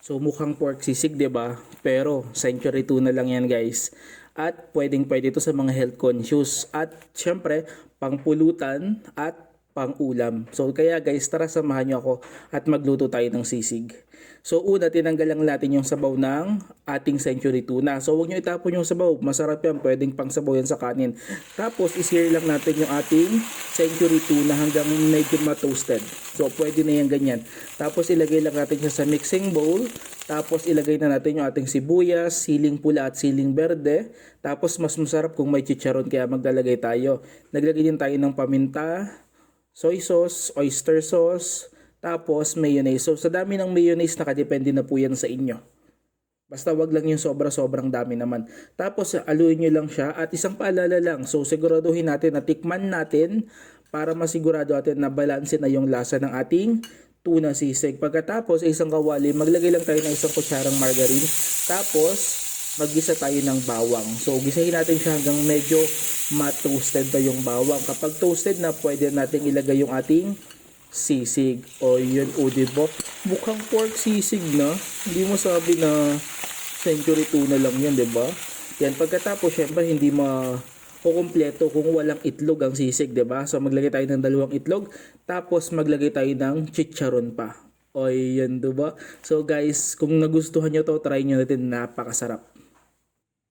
So mukhang pork sisig, 'di ba? Pero century tuna lang 'yan, guys. At pwedeng-pwede ito sa mga health conscious at syempre pangpulutan at pang-ulam. So kaya guys, tara samahan niyo ako at magluto tayo ng sisig. So una, tinanggal lang natin yung sabaw ng ating century tuna. So huwag niyo itapon yung sabaw. Masarap yan. Pwedeng pang sabaw yan sa kanin. Tapos i-sear lang natin yung ating century tuna hanggang medyo ma-toasted. So pwede na yan ganyan. Tapos ilagay lang natin siya sa mixing bowl. Tapos ilagay na natin yung ating sibuyas, siling pula at siling berde. Tapos mas masarap kung may chicharon kaya maglalagay tayo. Naglagay din tayo ng paminta, soy sauce, oyster sauce, tapos mayonnaise. So sa dami ng mayonnaise nakadepende na po yan sa inyo. Basta wag lang yung sobra-sobrang dami naman. Tapos aluin nyo lang siya at isang paalala lang. So siguraduhin natin na tikman natin para masigurado natin na balanse na yung lasa ng ating tuna sisig. Pagkatapos isang kawali, maglagay lang tayo ng isang kutsarang margarine. Tapos maggisa tayo ng bawang. So gisahin natin siya hanggang medyo ma-toasted na yung bawang. Kapag toasted na, pwede natin ilagay yung ating sisig. O yun, o diba? Mukhang pork sisig na. Hindi mo sabi na century tuna lang yan, diba? Yan, pagkatapos, syempre, hindi kukumpleto kung walang itlog ang sisig, diba? So, maglagay tayo ng 2 itlog. Tapos, maglagay tayo ng chicharon pa. O yan, diba? So, guys, kung nagustuhan nyo to, try nyo natin. Napakasarap.